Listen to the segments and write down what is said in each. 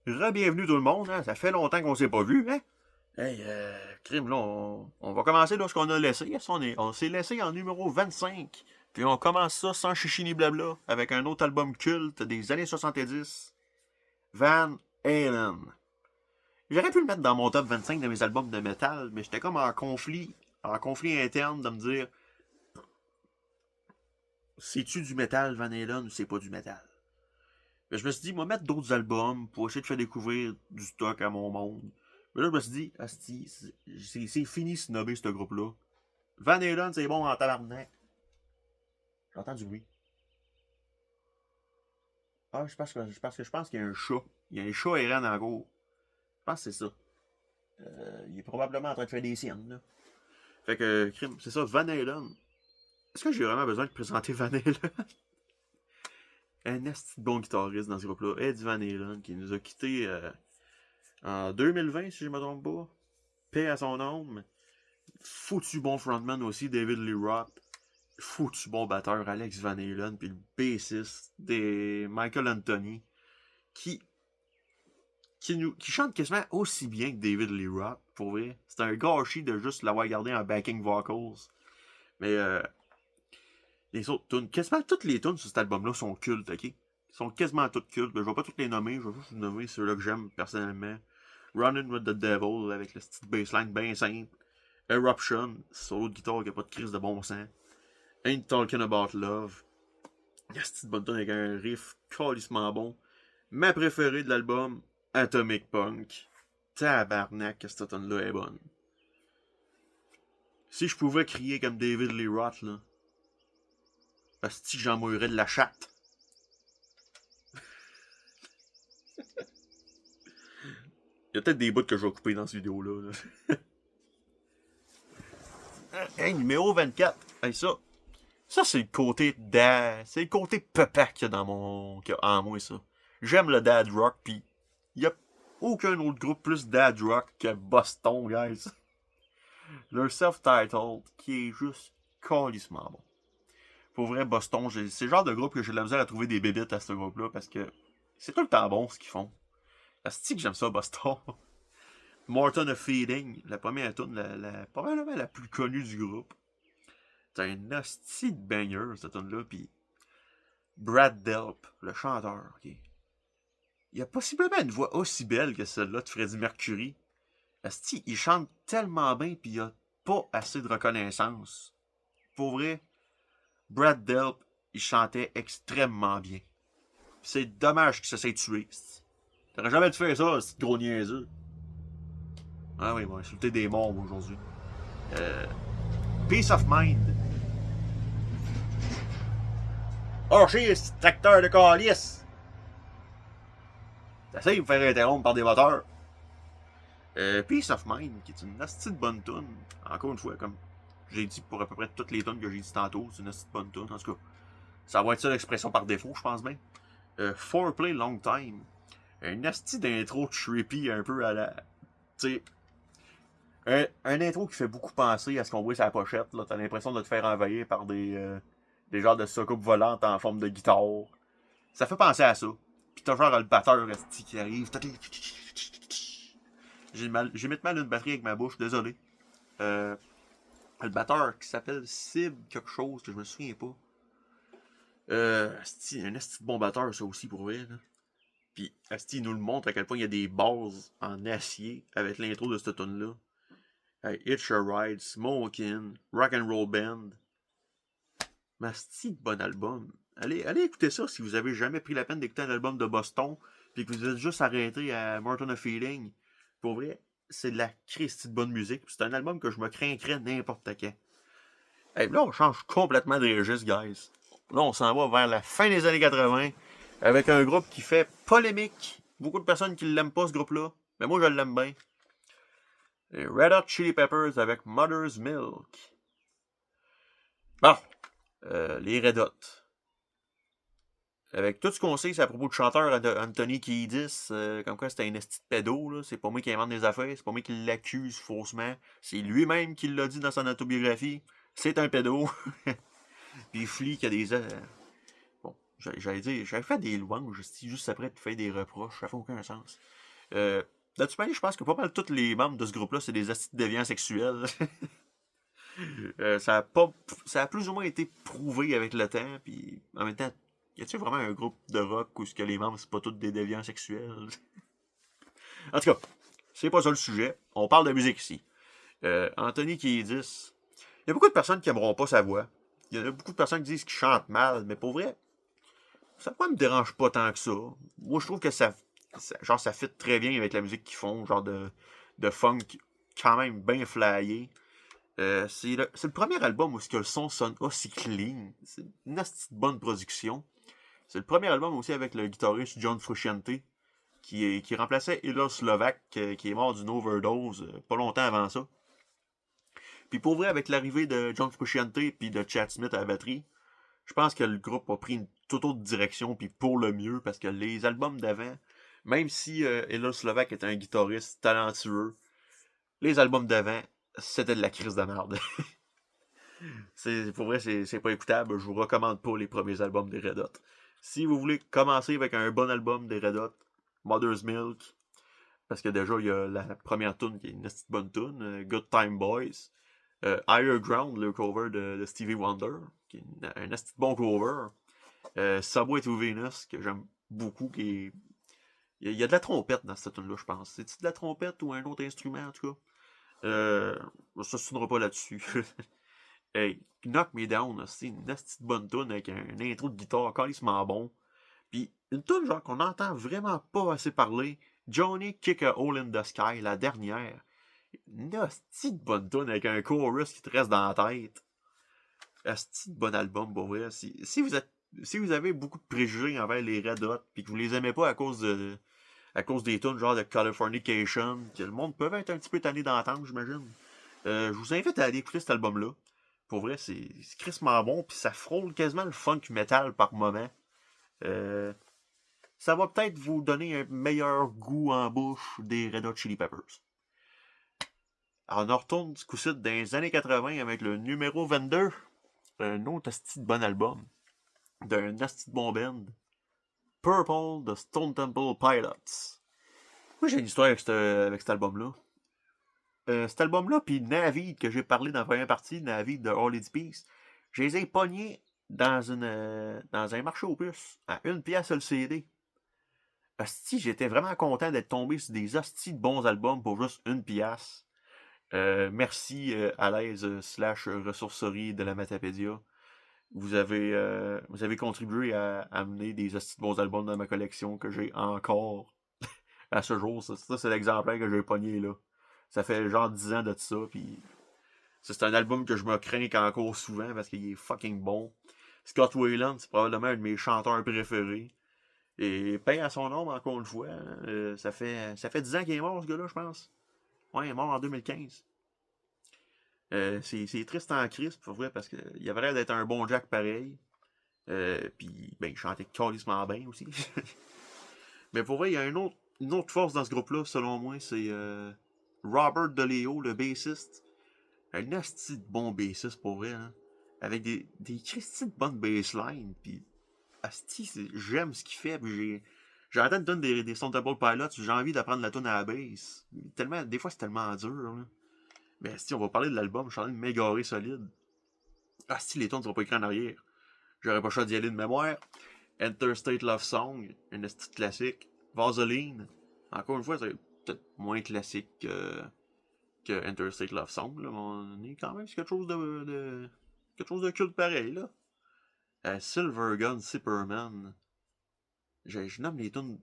Re-bienvenue tout le monde, hein? Ça fait longtemps qu'on s'est pas vu, hein? Hey, crime, là, on va commencer là ce qu'on a laissé. Yes, on s'est laissé en numéro 25. Puis on commence ça sans chichi ni blabla, avec un autre album culte des années 70, Van Halen. J'aurais pu le mettre dans mon top 25 de mes albums de métal, mais j'étais comme en conflit interne de me dire, c'est-tu du métal Van Halen ou c'est pas du métal? Mais je me suis dit, moi, mettre d'autres albums pour essayer de faire découvrir du stock à mon monde. Mais là, je me suis dit, asti, c'est fini snobber ce groupe-là. Van Halen, c'est bon en tabarnak. J'entends du bruit. Ah, je pense qu'il y a un chat. Il y a un chat errant dans la cour. Je pense que c'est ça. Il est probablement en train de faire des siennes, là. Fait que, crime, c'est ça, Van Halen. Est-ce que j'ai vraiment besoin de présenter Van Halen? Un esti de bon guitariste dans ce groupe-là. Eddie Van Halen, qui nous a quittés en 2020, si je me trompe pas. Paix à son âme. Foutu bon frontman aussi, David Lee Roth. Foutu bon batteur, Alex Van Halen. Puis le bassiste, des Michael Anthony. Qui chante quasiment aussi bien que David Lee Roth, pour vrai. C'est un gâchis de juste l'avoir gardé en backing vocals. Mais les autres tunes, quasiment toutes les tunes sur cet album-là sont cultes, ok? Ils sont quasiment toutes cultes. Je vais pas toutes les nommer, je vais juste vous nommer ceux-là que j'aime personnellement. Running with the Devil avec le style bassline bien simple. Eruption, solo de guitare qui a pas de crise de bon sens. Ain't Talking About Love. Il y a cette petite bonne tune avec un riff calissement bon. Ma préférée de l'album, Atomic Punk. Tabarnak, que cette tune là est bonne. Si je pouvais crier comme David Lee Roth, là, parce que j'en mourrais de la chatte. Il y a peut-être des bouts que je vais couper dans cette vidéo-là. Là. Hey, numéro 24. Hey, ça c'est le côté dad. C'est le côté papa qu'il y a dans en moi, ça. J'aime le dad rock, pis y a aucun autre groupe plus dad rock que Boston, guys. Leur self-titled, qui est juste calissement bon. Pour vrai, Boston, c'est le genre de groupe que j'ai de la misère à trouver des bébites à ce groupe-là, parce que c'est tout le temps bon ce qu'ils font. Asti que j'aime ça, Boston. Morton of Feeding, la première tune, probablement la plus connue du groupe. C'est un hostie de banger, cette tune-là, pis Brad Delp, le chanteur, ok. Il a possiblement une voix aussi belle que celle-là de Freddie Mercury. Asti, il chante tellement bien, pis il a pas assez de reconnaissance. Pour vrai, Brad Delp, il chantait extrêmement bien. C'est dommage qu'il se soit tué. T'aurais jamais dû faire ça, c'est gros niaiseux. Ah oui, bon, insulter des morts aujourd'hui. Euh, Peace of Mind. Oh, chier, ce tracteur de calice! T'essayes de me faire interrompre par des moteurs. Peace of Mind, qui est une hostie de bonne tune. Encore une fois, comme j'ai dit pour à peu près toutes les tunes que j'ai dit tantôt, c'est une hostie de bonne tune. En tout cas, ça va être ça l'expression par défaut, je pense bien. Foreplay Long Time. Un hostie d'intro trippy un peu à la. Tu sais, un intro qui fait beaucoup penser à ce qu'on voit sur la pochette. Là. T'as l'impression de te faire envahir par des genres de soucoupes volantes en forme de guitare. Ça fait penser à ça. Pis t'as genre le batteur qui arrive. J'ai mis mal une batterie avec ma bouche, désolé. Le batteur qui s'appelle Sib quelque chose que je me souviens pas. Un esti de bon batteur ça aussi pour vrai. Là. Puis Asti nous le montre à quel point il y a des bases en acier avec l'intro de cette tune là. Hey, Hitch a Ride, Smokin', Rock and Roll Band. Asti de bon album. Allez écouter ça si vous avez jamais pris la peine d'écouter un album de Boston puis que vous êtes juste arrêté à Morton of Feeling. Pour vrai, c'est de la Christie de bonne musique. C'est un album que je me craindrais n'importe quand. Hey, là, on change complètement de registre, guys. Là, on s'en va vers la fin des années 80 avec un groupe qui fait polémique. Beaucoup de personnes qui l'aiment pas, ce groupe-là. Mais moi, je l'aime bien. Les Red Hot Chili Peppers avec Mother's Milk. Bon, les Red Hot. Avec tout ce qu'on sait, c'est à propos du chanteur Anthony Kiedis, comme quoi c'était un esti de pédo, là. C'est pas moi qui invente des affaires, c'est pas moi qui l'accuse faussement. C'est lui-même qui l'a dit dans son autobiographie. C'est un pédo. Puis Flea qui a des... bon. J'allais dire, j'avais fait des louanges juste après de faire des reproches, ça fait aucun sens. De toute manière, je pense que pas mal tous les membres de ce groupe-là, c'est des astis déviants sexuels. Ça a plus ou moins été prouvé avec le temps, puis en même temps, y a-t-il vraiment un groupe de rock où ce que les membres, c'est pas tous des déviants sexuels? En tout cas, c'est pas ça le sujet. On parle de musique ici. Anthony Kiedis. Il y a beaucoup de personnes qui aimeront pas sa voix. Il y a beaucoup de personnes qui disent qu'il chante mal, mais pour vrai, ça me dérange pas tant que ça. Moi, je trouve que ça fit très bien avec la musique qu'ils font, genre de funk quand même bien flyé. C'est le premier album où le son sonne aussi clean. C'est une asti de bonne production. C'est le premier album aussi avec le guitariste John Frusciante, qui remplaçait Ila Slovak, qui est mort d'une overdose pas longtemps avant ça. Puis pour vrai, avec l'arrivée de John Frusciante puis de Chad Smith à la batterie, je pense que le groupe a pris une toute autre direction, puis pour le mieux, parce que les albums d'avant, même si Ila Slovak était un guitariste talentueux, les albums d'avant, c'était de la crise de merde. Pour vrai, c'est pas écoutable. Je vous recommande pas les premiers albums des Red Hot. Si vous voulez commencer avec un bon album des Red Hot, Mother's Milk, parce que déjà, il y a la première tune qui est une petite bonne tune, Good Time Boys, Higher Ground, le cover de Stevie Wonder, qui est un petit bon cover, Subway to Venus, que j'aime beaucoup, il y a de la trompette dans cette tune-là, je pense. C'est-tu de la trompette ou un autre instrument, en tout cas? Ça ne sonnera pas là-dessus. Hey, Knock Me Down, c'est une petite bonne tune avec un intro de guitare carrément bon. Puis une tune genre qu'on entend vraiment pas assez parler, Johnny Kick a Hole in the Sky, la dernière. Une petite bonne tune avec un chorus qui te reste dans la tête. Un petit bon album, pour vrai. Si vous avez beaucoup de préjugés envers les Red Hot, puis que vous les aimez pas à cause des tunes genre de Californication, que le monde peut être un petit peu tanné d'entendre, j'imagine. Je vous invite à aller écouter cet album-là. Pour vrai, c'est crissement bon, puis ça frôle quasiment le funk metal par moment. Ça va peut-être vous donner un meilleur goût en bouche des Red Hot Chili Peppers. Alors, on retourne ce coup-ci dans les années 80 avec le numéro 22. Un autre asti de bon album. D'un asti de bon band. Purple de Stone Temple Pilots. Moi, j'ai une histoire avec cet album-là. Cet album-là, puis Navid, que j'ai parlé dans la première partie, Navid de All It's Peace, je les ai pognés dans un marché aux puces, à 1$ le CD. Hostie, j'étais vraiment content d'être tombé sur des hosties de bons albums pour juste 1$. Merci à l'aise / ressourcerie de la Matapédia. Vous avez contribué à amener des hosties de bons albums dans ma collection que j'ai encore à ce jour. Ça c'est l'exemplaire que j'ai pogné là. Ça fait genre 10 ans de ça, puis c'est un album que je me crains encore souvent parce qu'il est fucking bon. Scott Weiland, c'est probablement un de mes chanteurs préférés. Et paix à son nom, encore une fois. Ça fait 10 ans qu'il est mort, ce gars-là, je pense. Ouais, il est mort en 2015. C'est triste en crise, pour vrai, parce qu'il avait l'air d'être un bon Jack pareil. Puis, ben, il chantait calissement bien aussi. Mais pour vrai, il y a une autre force dans ce groupe-là, selon moi, c'est Robert DeLeo, le bassiste. Un asti de bon bassiste, pour vrai, hein. Avec des Christy de bonnes basslines, puis asti, j'aime ce qu'il fait, puis j'ai entendu une tonne des Stone Temple Pilots, j'ai envie d'apprendre la tune à la bass. Des fois, c'est tellement dur, là. Mais asti, on va parler de l'album, je suis en train de m'égarer solide. Asti, les tunes sont pas écrites en arrière. J'aurais pas le choix d'y aller de mémoire. Interstate Love Song, une asti classique. Vaseline, encore une fois, c'est peut-être moins classique que Interstate Love Song, là, mais on est quand même sur quelque chose de culte pareil, là. Silver Gun, Superman. Je nomme les tunes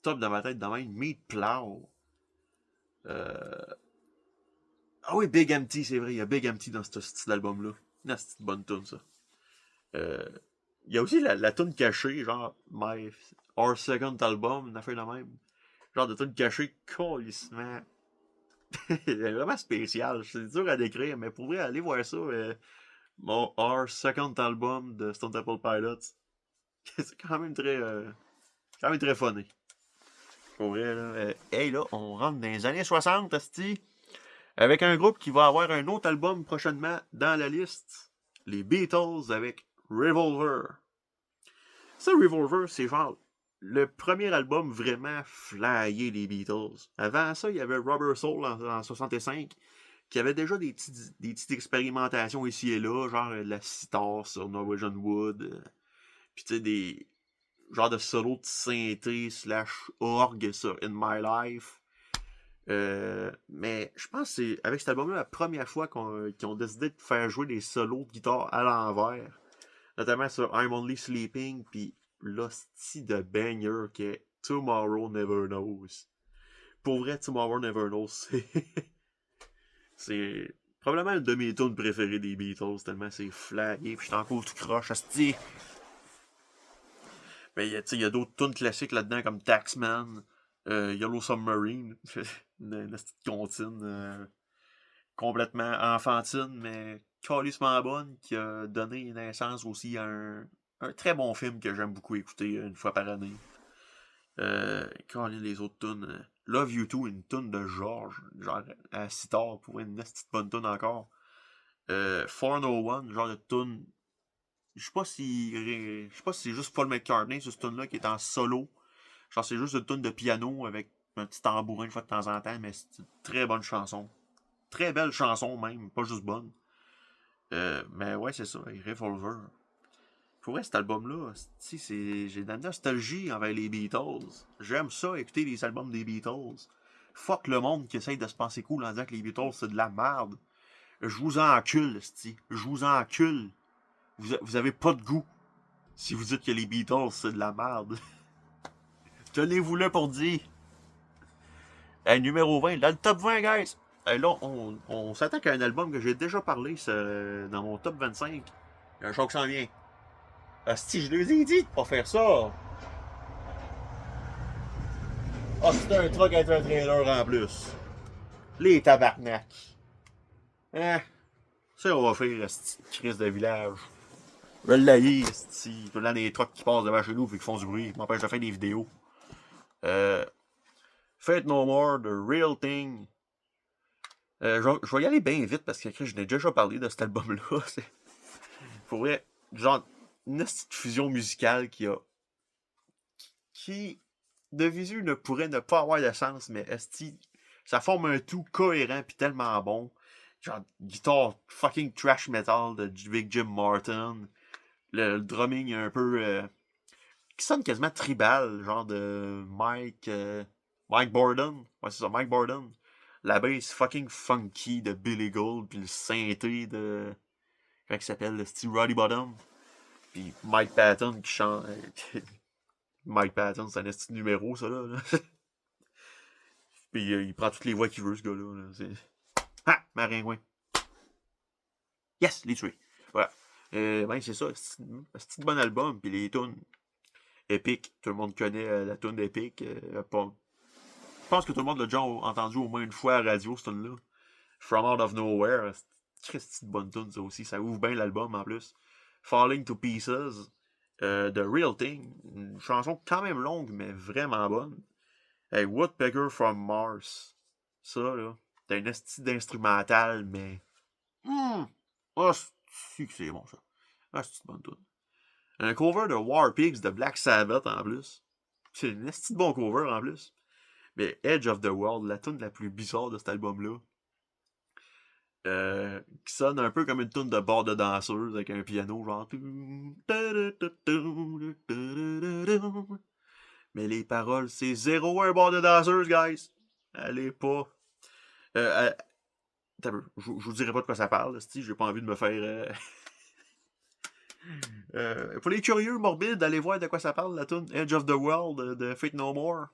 top dans ma tête de même. Meat Plow. Ah oui, Big Empty, c'est vrai. Il y a Big Empty dans ce style d'album-là. Une petite bonne tune, ça. Il y a aussi la tune cachée, genre Our Second Album, une affaire de même. Genre de tune cachée, colissement. C'est vraiment spécial. C'est dur à décrire, mais pour vrai, aller voir ça. Mon Our Second Album de Stone Temple Pilots. C'est quand même très funny. Pour vrai, là. Hey, là, on rentre dans les années 60, asti, avec un groupe qui va avoir un autre album prochainement dans la liste. Les Beatles avec Revolver. Ça, Revolver, c'est genre le premier album vraiment flyé les Beatles. Avant ça, il y avait Rubber Soul en 65, qui avait déjà des petites expérimentations ici et là, genre la sitar sur Norwegian Wood, puis tu sais, des genres de solos de synthé slash orgue sur In My Life. Mais je pense que c'est avec cet album-là la première fois qu'ils ont décidé de faire jouer des solos de guitare à l'envers. Notamment sur I'm Only Sleeping, puis l'hostie de banger qui est Tomorrow Never Knows. Pour vrai, Tomorrow Never Knows, c'est probablement une de mes tunes préférées des Beatles, tellement c'est flagué, puis je t'en tout croche, hostie. Mais il y a d'autres tunes classiques là-dedans, comme Taxman, Yellow Submarine, une petite comptine complètement enfantine, mais calissement bonne, qui a donné naissance aussi à un très bon film que j'aime beaucoup écouter une fois par année. Quand les autres tunes. Love You Too, une tune de George, genre à sitar, pour une petite bonne tune encore. 401, genre de tune. Je sais pas si c'est juste Paul McCartney, ce tune-là, qui est en solo. Genre, c'est juste une tune de piano avec un petit tambourin une fois de temps en temps, mais c'est une très bonne chanson. Très belle chanson même, pas juste bonne. Mais ouais, c'est ça, Revolver. Pour vrai, cet album-là, j'ai de la nostalgie envers les Beatles. J'aime ça, écouter les albums des Beatles. Fuck le monde qui essaye de se penser cool en disant que les Beatles, c'est de la merde. Je vous encule, c'ti. Je vous encule. Vous avez pas de goût si vous dites que les Beatles, c'est de la merde. Tenez-vous là pour dire. Hey, numéro 20, dans le top 20, guys. Hey, là, on s'attaque à un album que j'ai déjà parlé dans mon top 25. Il y a un show qui s'en vient. Asti, je leur ai dit de pas faire ça. Ah, c'est un truck avec un trailer en plus. Les tabarnak. Hein? Ça, on va faire, asti, crise de village. Je vais l'haïr, asti. Tout le temps, des trucks qui passent devant chez nous et qui font du bruit. Ils m'empêchent de faire des vidéos. Fate No More, The Real Thing. Je vais y aller bien vite parce que je n'ai déjà parlé de cet album-là. Pour vrai, genre, une petite fusion musicale qui de visu ne pourrait ne pas avoir de sens, mais esti, ça forme un tout cohérent puis tellement bon. Genre, guitare fucking trash metal de Big Jim Martin. Le drumming un peu qui sonne quasiment tribal, genre de Mike Borden. Ouais, c'est ça, Mike Borden. La bass fucking funky de Billy Gould, puis le synthé de. Comment il s'appelle, le Steve Roddy Bottom. Puis Mike Patton qui chante. Mike Patton, c'est un petit numéro, ça, là. Puis il prend toutes les voix qu'il veut, ce gars-là. Ah! Maringouin. Yes! Les tués. Voilà. Ben, c'est ça. C'est un bon album. Puis les tunes épiques. Tout le monde connaît la tune épique. Je pense que tout le monde l'a déjà entendu au moins une fois à la radio, cette tune-là. From Out of Nowhere. C'est une bonne tune, ça aussi. Ça ouvre bien l'album, en plus. Falling to Pieces. The Real Thing. Une chanson quand même longue, mais vraiment bonne. Hey, Woodpecker from Mars. Ça, là. T'as une esti d'instrumental, mais. Ah, c'est bon, ça. Ah, c'est une bonne tune. Un cover de War Pigs de Black Sabbath, en plus. C'est une esti de bon cover, en plus. Mais Edge of the World, la tune la plus bizarre de cet album-là. Qui sonne un peu comme une tune de bar de danseuse avec un piano, genre. Mais les paroles, c'est zéro un bar de danseuse, guys. Allez pas. Je vous dirai pas de quoi ça parle, si j'ai pas envie de me faire. Pour les curieux morbides, allez voir de quoi ça parle, la tune Edge of the World de Fate No More.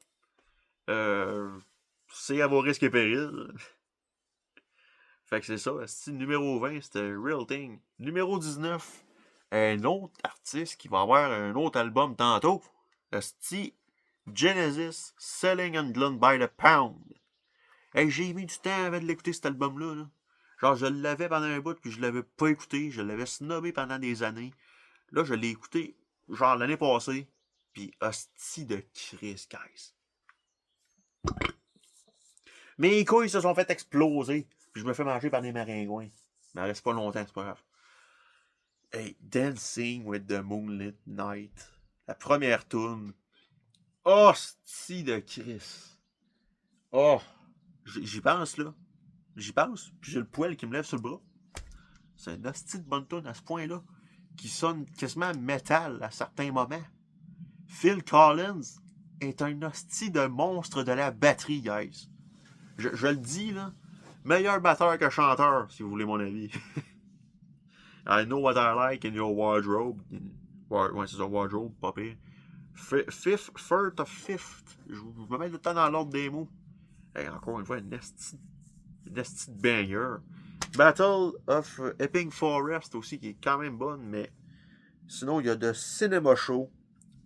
C'est à vos risques et périls. Fait que c'est ça. Numéro 20, c'était Real Thing. Numéro 19, un autre artiste qui va avoir un autre album tantôt. Esti, Genesis, Selling England by the Pound. Hey, j'ai mis du temps avant de l'écouter cet album-là. Là. Genre, je l'avais pendant un bout, puis je l'avais pas écouté. Je l'avais snobé pendant des années. Là, je l'ai écouté, genre, l'année passée. Puis, hostie de Chris, guys. Mes couilles se sont fait exploser. Puis je me fais manger par des maringouins. Mais reste pas longtemps, c'est pas grave. Hey, Dancing with the Moonlit Night. La première tune. Oh, c'ti de Chris. Oh, j'y pense, là. J'y pense, puis j'ai le poil qui me lève sur le bras. C'est une hostie de bonne tune à ce point-là, qui sonne quasiment métal à certains moments. Phil Collins est un hostie de monstre de la batterie, guys. Je le dis, là. Meilleur batteur que chanteur, si vous voulez mon avis. I know what I like in your wardrobe. Ouais, c'est ça, wardrobe, pas pire. First of fifth. Je me mets le temps dans l'ordre des mots. Hey, encore une fois, une esti de banger. Battle of Epping Forest aussi, qui est quand même bonne, mais sinon, il y a de Cinema Show.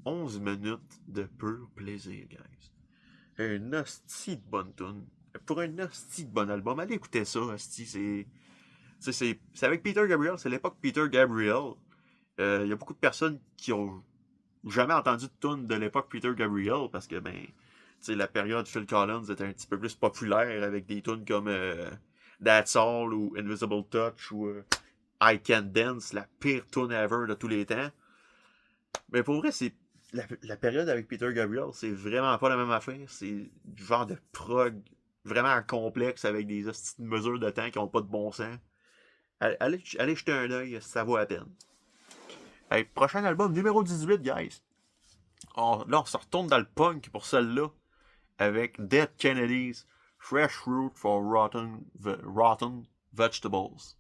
11 minutes de pur plaisir, guys. Un hostie de bonne tune. Pour un hostie de bon album, allez écouter ça, hostie, c'est avec Peter Gabriel, c'est l'époque Peter Gabriel. Il y a beaucoup de personnes qui ont jamais entendu de tune de l'époque Peter Gabriel, parce que, ben, la période Phil Collins était un petit peu plus populaire avec des tunes comme That's All ou Invisible Touch ou I Can Dance, la pire tune ever de tous les temps. Mais pour vrai, c'est la période avec Peter Gabriel, c'est vraiment pas la même affaire. C'est du genre de prog vraiment complexe avec des mesures de temps qui ont pas de bon sens. Allez jeter un œil, ça vaut la peine. Hey, prochain album, numéro 18, guys. Là, on se retourne dans le punk pour celle-là. Avec Dead Kennedys, Fresh Fruit for Rotten Vegetables.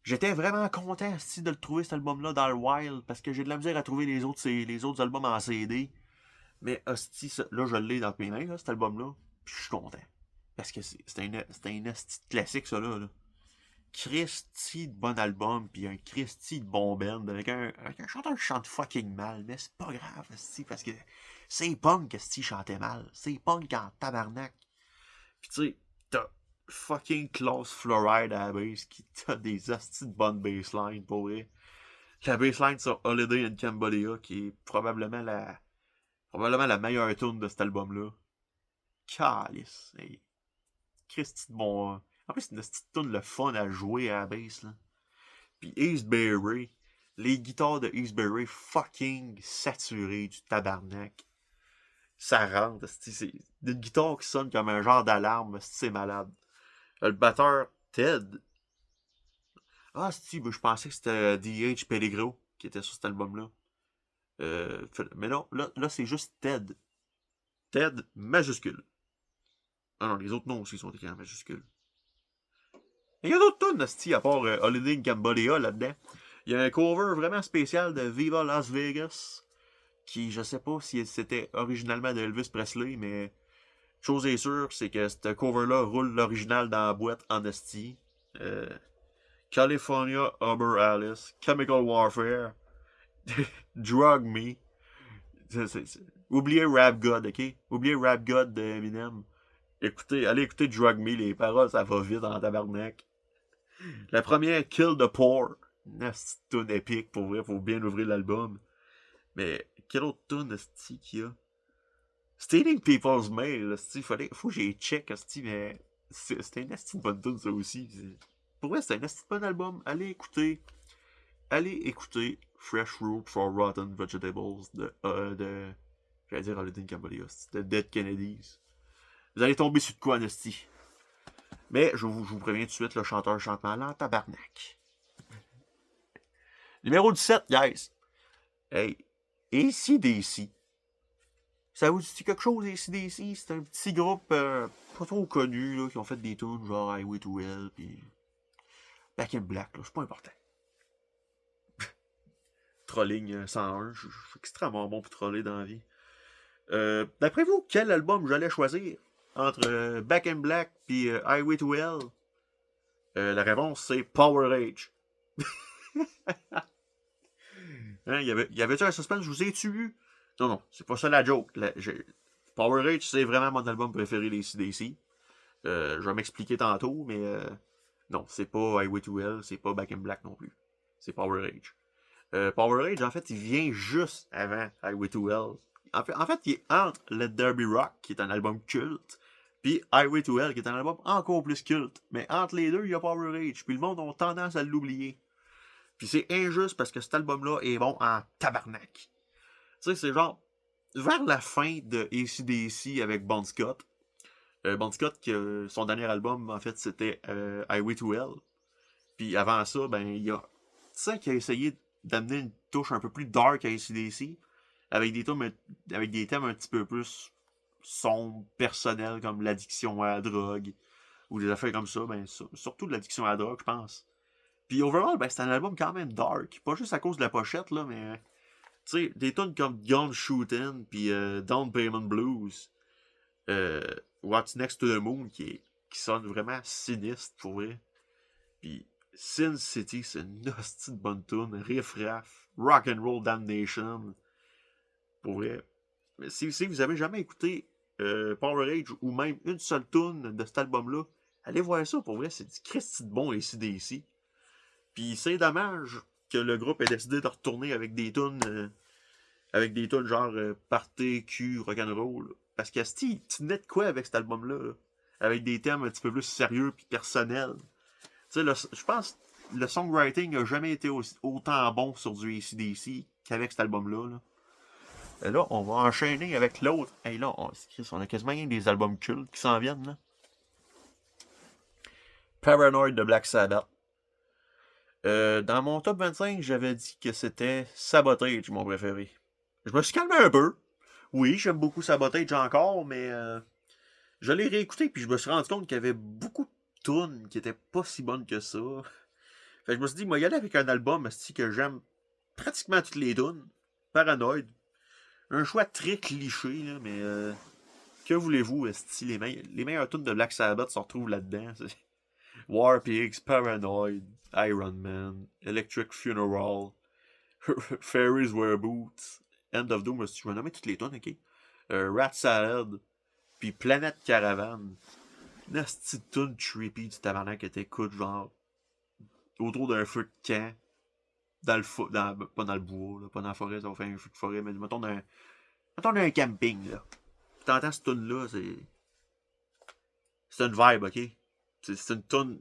J'étais vraiment content de le trouver cet album-là dans le Wild, parce que j'ai de la misère à trouver les autres albums en CD. Mais hostie, là je l'ai dans mes mains, là, cet album-là, puis je suis content. Parce que c'est un hostie classique, ça là. Christy de bon album, puis un Christy de bon band, avec un chanteur qui chante fucking mal, mais c'est pas grave, hostie, parce que c'est punk que Steve chantait mal. C'est punk en tabarnak. Pis tu sais, t'as fucking Klaus Fluoride à la base qui t'a des hosties de bonnes basslines pour vrai. La bassline sur Holiday in Cambodia qui est probablement la meilleure tune de cet album-là. Calice. Hey. Christy de bon. En plus, c'est une petite tune le fun à jouer à la bass, là. Pis East Bay Ray. Les guitares de East Bay Ray fucking saturées du tabarnak. Ça rentre, c'est une guitare qui sonne comme un genre d'alarme, c'est malade. Le batteur Ted. Ah, je pensais que c'était D.H. Pellegro qui était sur cet album-là. Mais non, là c'est juste Ted. Ted majuscule. Ah non, les autres noms aussi sont écrits en majuscule. Il y a d'autres tunes, à part Holiday in Cambodia là-dedans. Il y a un cover vraiment spécial de Viva Las Vegas. Qui, je sais pas si c'était originalement de Elvis Presley, mais chose est sûre, c'est que ce cover-là roule l'original dans la boîte en esti. California Uber Alice, Chemical Warfare, Drug Me. Oubliez Rap God, ok? Oubliez Rap God de Eminem. Allez écouter Drug Me, les paroles, ça va vite en tabarnak. La première, Kill the Poor. C'est une épique, pour vrai, faut bien ouvrir l'album. Mais quelle autre tune esti qu'il y a? Stealing People's Mail, esti, faut que j'y check, esti, mais c'était une esti de bonne tune, ça aussi. Pour vrai, c'est un esti de bon album. Allez écouter Fresh Fruit for Rotten Vegetables j'allais dire Holiday in Cambodia, de Dead Kennedys. Vous allez tomber sur de quoi, esti. Mais je vous préviens tout de suite, le chanteur chante mal en tabarnak. Numéro 17, guys. Hey, AC/DC. Ça vous dit quelque chose, AC/DC? C'est un petit groupe pas trop connu, là, qui ont fait des tunes genre Highway to Hell, pis Back in Black, là, c'est pas important. Trolling 101, je suis extrêmement bon pour troller dans la vie. D'après vous, quel album j'allais choisir entre Back in Black pis Highway to Hell? La réponse, c'est Power Rage. Hein, y avait-tu un suspense? Je vous ai tué? Non, c'est pas ça la joke. Power Rage, c'est vraiment mon album préféré des CDC. Je vais m'expliquer tantôt, mais non, c'est pas Highway to Hell, c'est pas Back in Black non plus. C'est Power Rage. Power Rage, en fait, il vient juste avant Highway to Hell. En fait, il est entre Let There Be Rock, qui est un album culte, puis Highway to Hell, qui est un album encore plus culte. Mais entre les deux, il y a Power Rage, puis le monde a tendance à l'oublier. Puis c'est injuste parce que cet album-là est bon en tabarnak. sais, c'est genre, vers la fin de AC/DC avec Bon Scott. Bon Scott, son dernier album, en fait, c'était Highway to Hell. Puis avant ça, ben, il y a ça qui a essayé d'amener une touche un peu plus dark à AC/DC, avec avec des thèmes un petit peu plus sombres, personnels, comme l'addiction à la drogue, ou des affaires comme ça, ben, surtout de l'addiction à la drogue, je pense. Puis overall, ben, c'est un album quand même dark, pas juste à cause de la pochette, là, mais, tu sais, des tunes comme Gun Shootin', puis Down Payment Blues, euh, What's Next to the Moon, qui sonne vraiment sinistre, pour vrai. Puis Sin City, c'est une hostie de bonne tune. Riff Raff, Rock and Roll Damnation. Pour vrai. Mais si vous avez jamais écouté Power Age ou même une seule tune de cet album-là, allez voir ça. Pour vrai, c'est du Christy de bon AC/DC. Puis c'est dommage que le groupe ait décidé de retourner avec des tunes genre Party, Q, Rock'n'Roll. Parce que Steve, tu tenais de quoi avec cet album-là? Là? Avec des thèmes un petit peu plus sérieux puis personnels. Tu sais, je pense que le songwriting n'a jamais été autant bon sur du AC/DC qu'avec cet album-là. Là. Et là, on va enchaîner avec l'autre. Hey, là, on a quasiment des albums cultes qui s'en viennent. Là. Paranoid de Black Sabbath. Dans mon top 25, j'avais dit que c'était Sabotage, mon préféré. Je me suis calmé un peu. Oui, j'aime beaucoup Sabotage encore, mais je l'ai réécouté puis je me suis rendu compte qu'il y avait beaucoup de tunes qui étaient pas si bonnes que ça. Fait que je me suis dit, moi, y aller avec un album que j'aime pratiquement toutes les tunes. Paranoid. Un choix très cliché, là, mais que voulez-vous, les meilleures tunes de Black Sabbath se retrouvent là-dedans. War Pigs, Paranoid, Iron Man, Electric Funeral, Fairies Wear Boots, End of Doom, je vais nommer toutes les tunes, ok? Rat Salad, puis Planet Caravan. Une petite tune trippy du tabarnak que t'écoutes, genre, autour d'un feu de camp, pas dans le bois, là, pas dans la forêt, ça va faire un feu de forêt, mais mettons dans un camping, là. Tu t'entends cette tune-là, c'est une vibe, ok? C'est une tune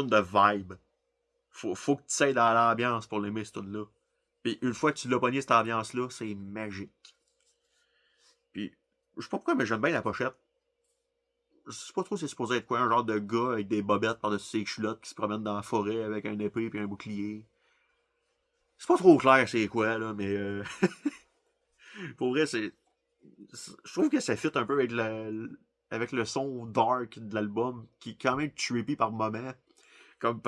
de vibe. Faut que tu sois dans l'ambiance pour l'aimer, cette tune-là. Puis une fois que tu l'as pogné, cette ambiance-là, c'est magique. Puis, je sais pas pourquoi, mais j'aime bien la pochette. Je sais pas trop si c'est supposé être quoi, un genre de gars avec des bobettes par-dessus ses culottes qui se promène dans la forêt avec un épée et un bouclier. C'est pas trop clair c'est quoi, là, mais pour vrai, je trouve que ça fit un peu avec le son dark de l'album, qui est quand même trippy par moment. Comme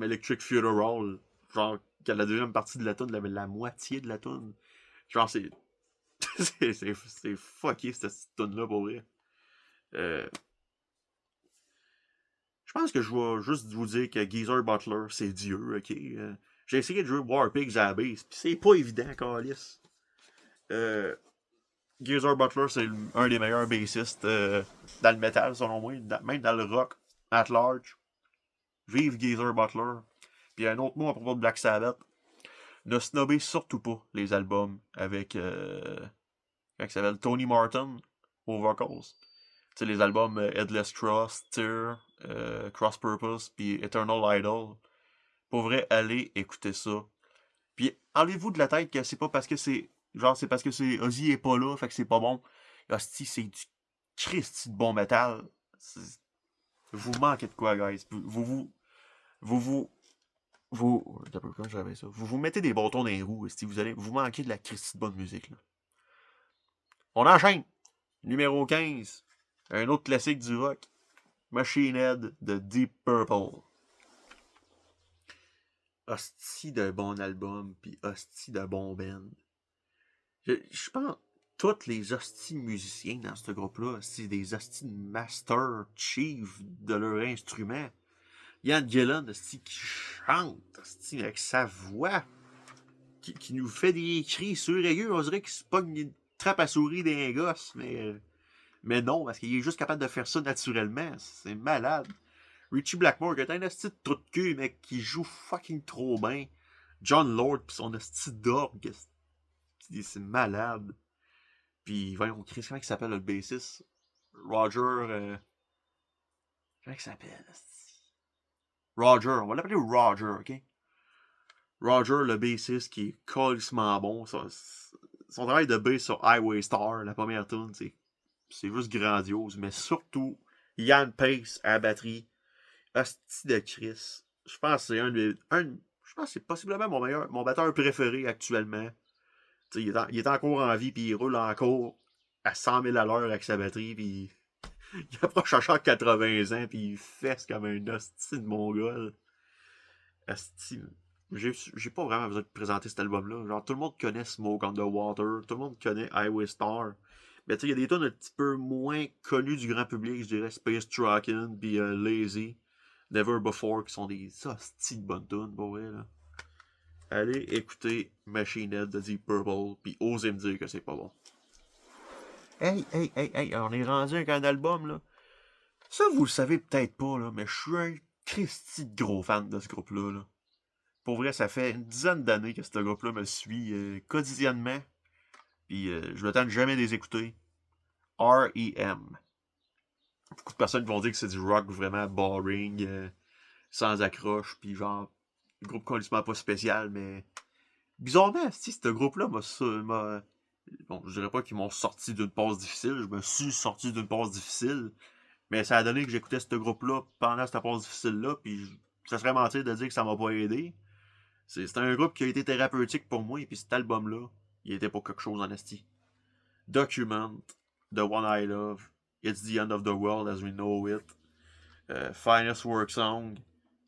Electric Funeral. Genre, que la deuxième partie de la tune, la moitié de la tune. Genre, c'est. c'est fucké, cette tune-là, pour vrai. Euh, je pense que je vais juste vous dire que Geezer Butler, c'est Dieu, ok? J'ai essayé de jouer Warpigs à la base, pis c'est pas évident, Calis. Geezer Butler, c'est un des meilleurs bassistes dans le metal, selon moi, même dans le rock, at large. Vive Geezer Butler. Puis un autre mot à propos de Black Sabbath. Ne snobez surtout pas les albums avec comment il s'appelle, Tony Martin aux vocals. Tu sais, les albums Headless Cross, Tear, Cross Purpose, puis Eternal Idol. Pour vrai, allez écouter ça. Puis enlevez-vous de la tête que c'est pas parce que c'est. Genre, c'est parce que c'est Ozzy est pas là, fait que c'est pas bon. Hostie, c'est du Christy de bon métal. Vous manquez de quoi, guys. Vous vous. Comment j'avais ça? Vous mettez des bâtons dans les roues, si vous manquez de la Christy de bonne musique, là. On enchaîne. Numéro 15. Un autre classique du rock. Machine Head de Deep Purple. Hostie de bon album, puis hostie de bon band. Je pense tous les hosties musiciens dans ce groupe-là, c'est des hosties de master chief de leur instrument. Ian Gillan, hostie qui chante, hostie avec sa voix, qui nous fait des cris suraigus, on dirait qu'il se pogne une trappe à souris d'un gosse, mais non, parce qu'il est juste capable de faire ça naturellement. C'est malade. Richie Blackmore, qui est un esti de trou de cul, mec, qui joue fucking trop bien. John Lord, pis son esti d'orgue. C'est malade. Puis, voyons, Chris, comment il s'appelle le bassiste? Roger, comment il s'appelle? Roger, on va l'appeler Roger, ok? Roger, le bassiste, qui est colissement bon. son travail de bass sur Highway Star, la première tune, c'est juste grandiose. Mais surtout, Ian Pace à la batterie, hostie de Chris. Je pense que c'est je pense que c'est possiblement mon batteur préféré actuellement. Il est encore en vie, puis il roule encore à 100 000 à l'heure avec sa batterie, puis il approche à 80 ans, puis il fesse comme un hostie de mongol. Hostie. J'ai pas vraiment besoin de présenter cet album-là. Genre, tout le monde connaît Smoke on the Water, tout le monde connaît Highway Star. Mais tu sais, il y a des tunes un petit peu moins connues du grand public, je dirais Space Truckin' puis Lazy, Never Before, qui sont des hosties de bonnes tunes, pour vrai, là. Allez écouter Machine Head de Deep Purple, puis osez me dire que c'est pas bon. Hey, on est rendu avec un album, là. Ça, vous le savez peut-être pas, là, mais je suis un Christy de gros fan de ce groupe-là, là. Pour vrai, ça fait une dizaine d'années que ce groupe-là me suit quotidiennement, puis je me tente jamais de les écouter. R.E.M. Beaucoup de personnes vont dire que c'est du rock vraiment boring, sans accroche, puis genre, un groupe complètement pas spécial, mais bizarrement, si ce groupe-là m'a. Bon, je dirais pas qu'ils m'ont sorti d'une passe difficile, je me suis sorti d'une passe difficile, mais ça a donné que j'écoutais ce groupe-là pendant cette passe difficile-là, puis ça serait mentir de dire que ça m'a pas aidé. C'est un groupe qui a été thérapeutique pour moi, et puis cet album-là, il était pour quelque chose en esti. Document, The One I Love, It's the End of the World as We Know It, Finest Work Song,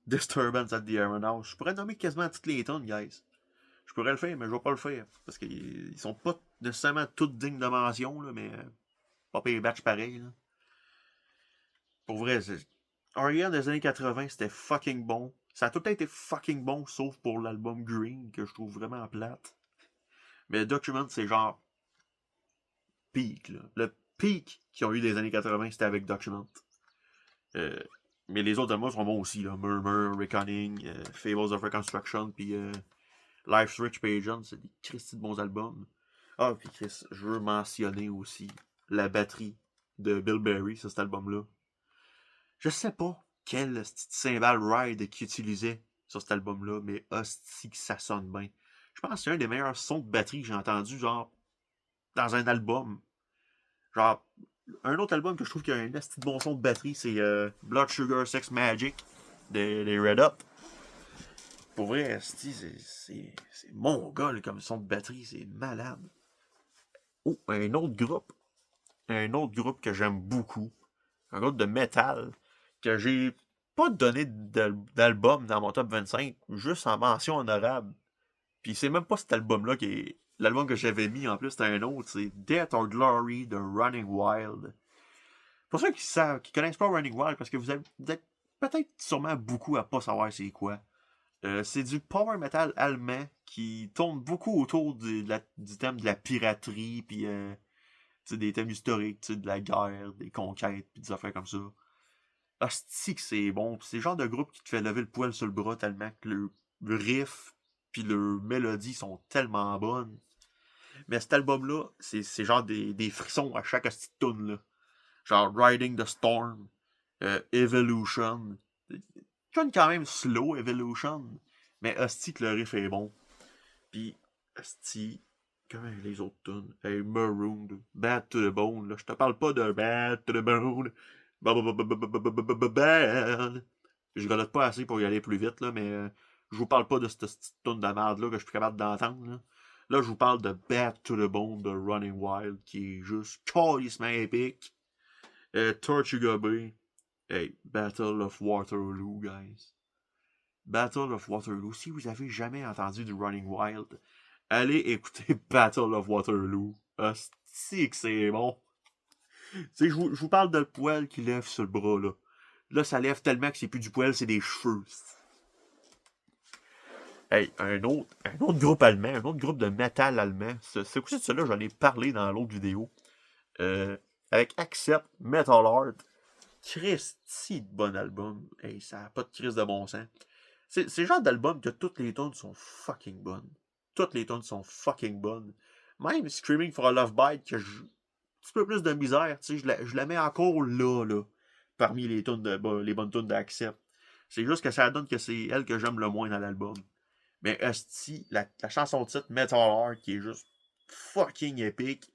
Disturbance at the Aeronaut. Je pourrais nommer quasiment toutes les tonnes, guys. Je pourrais le faire, mais je vais pas le faire. Parce qu'ils sont pas nécessairement toutes dignes de mention, là, mais pas payé batch pareil. Là. Pour vrai, R.E.M. des années 80, c'était fucking bon. Ça a tout été fucking bon, sauf pour l'album Green, que je trouve vraiment plate. Mais Document, c'est genre peak. Là. Le peak qu'ils ont eu des années 80, c'était avec Document. Mais les autres albums sont bons aussi. Là. Murmur, Reckoning, Fables of Reconstruction, puis Life's Rich Pageant, c'est des Christy de bons albums. Ah, puis Chris, je veux mentionner aussi la batterie de Bill Berry, sur cet album-là. Je sais pas quel cymbal ride qu'il utilisait sur cet album-là, mais hostie que ça sonne bien. Je pense que c'est un des meilleurs sons de batterie que j'ai entendu, genre, dans un album. Genre, un autre album que je trouve qui a un esti de bon son de batterie, c'est Blood Sugar Sex Magic des Red Hot. Pour vrai, esti, c'est mongol comme son de batterie, c'est malade. Oh, un autre groupe. Un autre groupe que j'aime beaucoup. Un groupe de métal que j'ai pas donné d'album dans mon top 25, juste en mention honorable. Puis c'est même pas cet album-là qui est. L'album que j'avais mis en plus, c'était un autre, c'est Death or Glory de Running Wild. Pour ceux qui connaissent pas Running Wild, parce que vous êtes peut-être sûrement beaucoup à pas savoir c'est quoi. C'est du power metal allemand qui tourne beaucoup autour du thème de la piraterie, puis des thèmes historiques, de la guerre, des conquêtes, puis des affaires comme ça. Hostie que c'est bon. C'est le genre de groupe qui te fait lever le poil sur le bras tellement que le riff puis le mélodie sont tellement bonnes. Mais cet album-là, c'est genre des frissons à chaque hostie de tune, là. Genre Riding the Storm, Evolution. Tune quand même slow, Evolution. Mais hostie que le riff est bon. Puis, hostie, comment les autres tunes? Hey, Marooned, Bad to the Bone, là. Je te parle pas de Bad to the Bone. Bad. Je galote pas assez pour y aller plus vite, là, mais je vous parle pas de cette petite toune de merde là que je suis capable d'entendre. Là, je vous parle de Bad to the Bone de Running Wild, qui est juste calissement épique. Tortuga Bay. Hey, Battle of Waterloo, guys. Battle of Waterloo. Si vous avez jamais entendu du Running Wild, allez écouter Battle of Waterloo. Si que c'est bon. Je vous parle de le poil qui lève sur le bras, là. Là, ça lève tellement que c'est plus du poil, c'est des cheveux. Hey, un autre groupe allemand, un autre groupe de métal allemand. C'est aussi de cela, j'en ai parlé dans l'autre vidéo. Avec Accept, Metal Art. Christy de bon album. Hey, ça n'a pas de crise de bon sens. C'est le genre d'album que toutes les tunes sont fucking bonnes. Toutes les tunes sont fucking bonnes. Même Screaming for a Love Bite, que j'ai un petit peu plus de misère, tu sais, je la mets encore là, parmi les bonnes tunes d'Accept. C'est juste que ça donne que c'est elle que j'aime le moins dans l'album. Mais hostie, la chanson de titre Metal Art qui est juste fucking épique.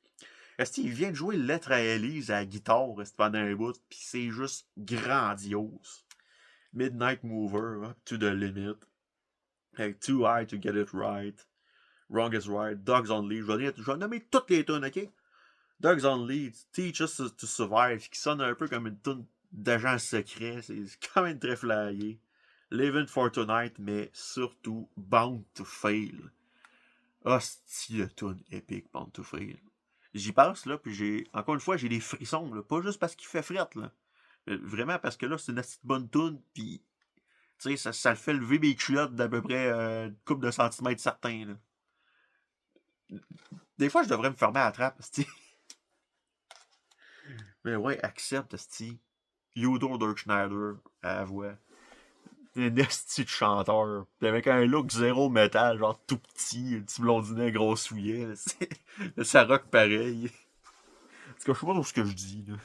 Est-ce qu'il vient de jouer Lettre à Elise à la guitare pendant un bout, pis c'est juste grandiose. Midnight Mover, Up to the Limit, avec Too High to Get It Right, Wrong is Right, Dogs Only, je vais nommer toutes les tunes, ok? Dogs Only, Teach Us to Survive, qui sonne un peu comme une tune d'agent secret, c'est quand même très flyé. Living for Tonight, mais surtout Bound to Fail. Hostie de tune épique, Bound to Fail. J'y passe, là, puis encore une fois, j'ai des frissons, là, pas juste parce qu'il fait frette, là. Vraiment parce que là, c'est une bonne tune, puis tu sais, ça le fait lever mes culottes d'à peu près une couple de centimètres certains, là. Des fois, je devrais me fermer à la trappe, c'ti. Mais ouais, accepte, c'ti. Udo Dirk Schneider à la voix. Un esti de chanteur. Pis avec un look zéro métal, genre tout petit, un petit blondinet, gros souillet. Ça rock pareil. En tout cas, je sais pas trop ce que je dis, là.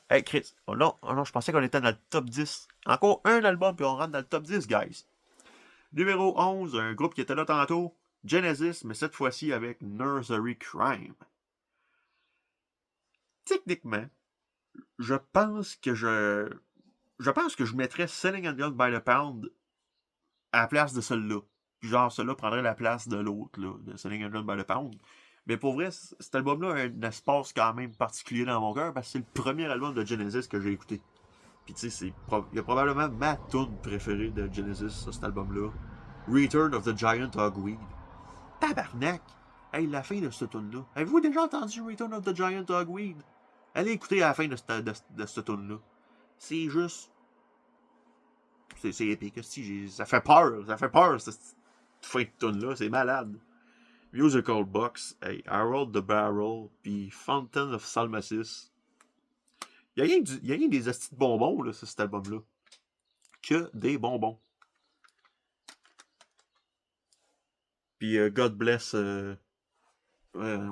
Hey Chris, oh non, je pensais qu'on était dans le top 10. Encore un album, puis on rentre dans le top 10, guys. Numéro 11, un groupe qui était là tantôt, Genesis, mais cette fois-ci avec Nursery Crime. Techniquement, je pense que je mettrais Selling and Gun by the Pound à la place de celui-là. Puis genre, celui-là prendrait la place de l'autre, là, de Selling and Gun by the Pound. Mais pour vrai, cet album-là a un espace quand même particulier dans mon cœur parce que c'est le premier album de Genesis que j'ai écouté. Puis tu sais, il y a probablement ma tune préférée de Genesis, ça, cet album-là. Return of the Giant Hogweed. Tabarnak! Hey, la fin de cette tune-là. Avez-vous déjà entendu Return of the Giant Hogweed? Allez écouter à la fin de cette tune-là. C'est juste... C'est épique. Ça fait peur, cette fin de tune-là. C'est malade. Musical Box, hey, Harold the Barrel, puis Fountain of Salmacis. Il y a rien des astis de bonbons, là, cet album-là. Que des bonbons. Puis God Bless...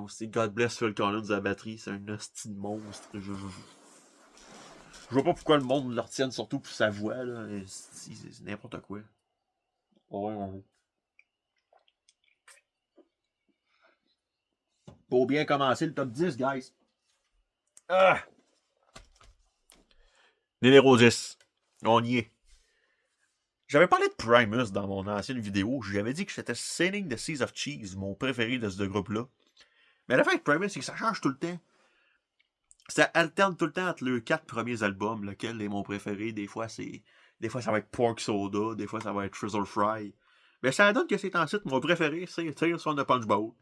c'est God Bless Phil Collins à la batterie. C'est un hostie de monstre. Je vois pas pourquoi le monde le retienne, surtout pour sa voix, là. C'est n'importe quoi. Ouais. Pour bien commencer le top 10, guys. Ah! Numéro 10. On y est. J'avais parlé de Primus dans mon ancienne vidéo. J'avais dit que c'était Sailing the Seas of Cheese, mon préféré de ce groupe-là. Mais la fin avec Primus, c'est que ça change tout le temps. Ça alterne tout le temps entre les 4 premiers albums, lequel est mon préféré. Des fois, ça va être Pork Soda, des fois, ça va être Frizzle Fry. Mais ça donne que c'est ensuite mon préféré, c'est Tales from the Punch Bowl.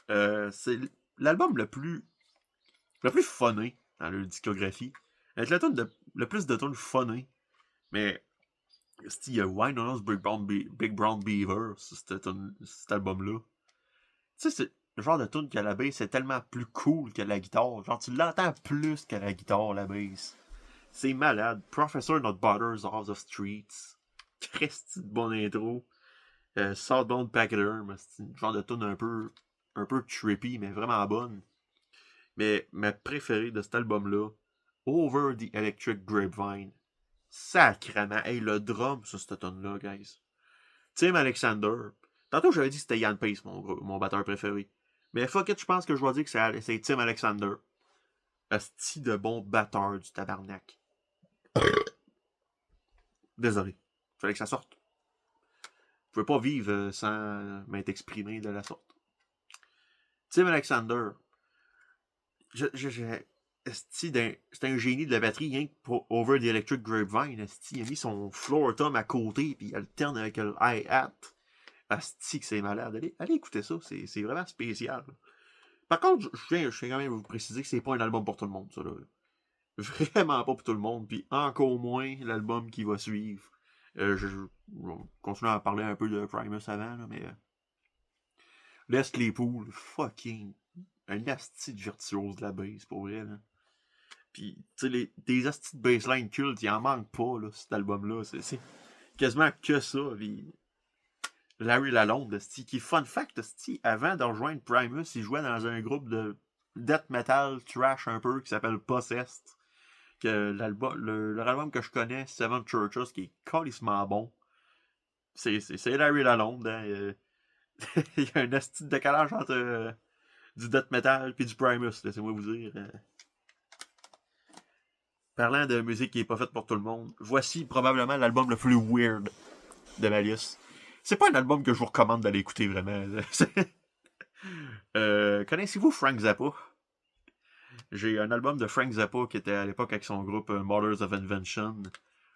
C'est l'album le plus funné dans leur discographie. Avec le plus de tunes funné. Mais il y a Winona's Big Brown Beaver, cet album-là. Tu sais, c'est le genre de tune qu'à la bass, c'est tellement plus cool que la guitare. Genre, tu l'entends plus que la guitare, la bass. C'est malade. Professor Not Butters Off the Streets. Christy de bonne intro. Southbound Pachyderm. C'est une genre de tune un peu trippy, mais vraiment bonne. Mais ma préférée de cet album-là, Over the Electric Grapevine. Sacrement. Hey, le drum sur cette tune-là, guys. Tim Alexander. Tantôt, j'avais dit que c'était Ian Pace, mon batteur préféré. Mais fuck it, je pense que je dois dire que c'est Tim Alexander. Asti de bon batteur du tabarnak. Désolé. Fallait que ça sorte. Je pouvais pas vivre sans m'être exprimé de la sorte. Tim Alexander. C'est un génie de la batterie, rien que pour Over the Electric Grapevine. Asti, il a mis son floor tom à côté, puis il alterne avec le hi-hat. Asti que c'est malade. Allez écouter ça, c'est vraiment spécial. Par contre, je tiens quand même à vous préciser que c'est pas un album pour tout le monde, ça là. Vraiment pas pour tout le monde, puis encore moins l'album qui va suivre. Je vais continuer à parler un peu de Primus avant, là, mais... Les Claypool, fucking... Un asti de virtuose de la bass, pour vrai, là. Puis, tu sais, des asti de bassline cultes, il en manque pas, là, cet album-là. C'est quasiment que ça, puis... Larry Lalonde, qui, fun fact, avant de rejoindre Primus, il jouait dans un groupe de death metal trash un peu qui s'appelle Possessed. Que leur album que je connais, Seven Churches, qui est calissement bon. C'est Larry Lalonde. Hein, Il y a un asti de décalage entre du death metal puis du Primus, laissez-moi vous dire. Parlant de musique qui est pas faite pour tout le monde, voici probablement l'album le plus weird de ma liste. C'est pas un album que je vous recommande d'aller écouter vraiment. Connaissez-vous Frank Zappa? J'ai un album de Frank Zappa qui était à l'époque avec son groupe Mothers of Invention.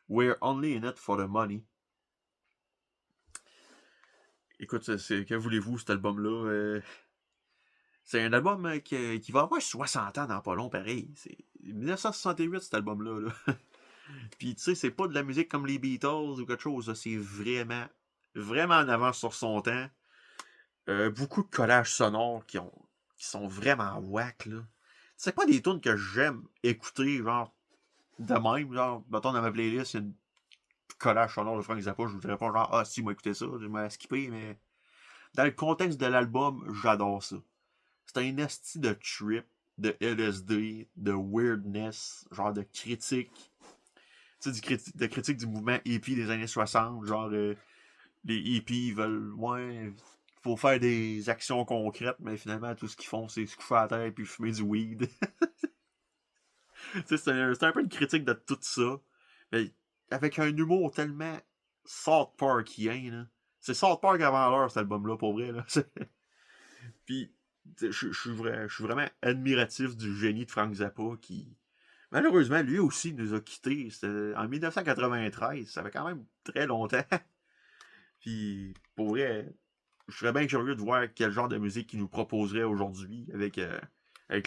We're only in it for the money. Écoute, que voulez-vous cet album-là? C'est un album qui va avoir 60 ans dans pas long, pareil. C'est 1968 cet album-là. Là. Puis tu sais, c'est pas de la musique comme les Beatles ou quelque chose. C'est vraiment, vraiment en avance sur son temps. Beaucoup de collages sonores qui sont vraiment whack, là. C'est pas des tunes que j'aime écouter, genre, de même, genre, mettons dans ma playlist, il y a une collage sonore de Frank Zappa, je voudrais pas genre, ah si, moi écouter ça, je m'ai skippé, mais dans le contexte de l'album, j'adore ça. C'est un esti de trip, de LSD, de weirdness, genre de critique, tu sais, de critique du mouvement hippie des années 60, genre, les hippies veulent, ouais, faut faire des actions concrètes, mais finalement, tout ce qu'ils font, c'est se coucher à terre et puis fumer du weed. C'est un peu une critique de tout ça. Mais avec un humour tellement South Parkien, là. C'est South Park avant l'heure, cet album-là, pour vrai, là. Puis, je suis vraiment admiratif du génie de Frank Zappa qui, malheureusement, lui aussi nous a quittés. C'était en 1993. Ça fait quand même très longtemps. Puis, pour vrai, je serais bien curieux de voir quel genre de musique il nous proposerait aujourd'hui avec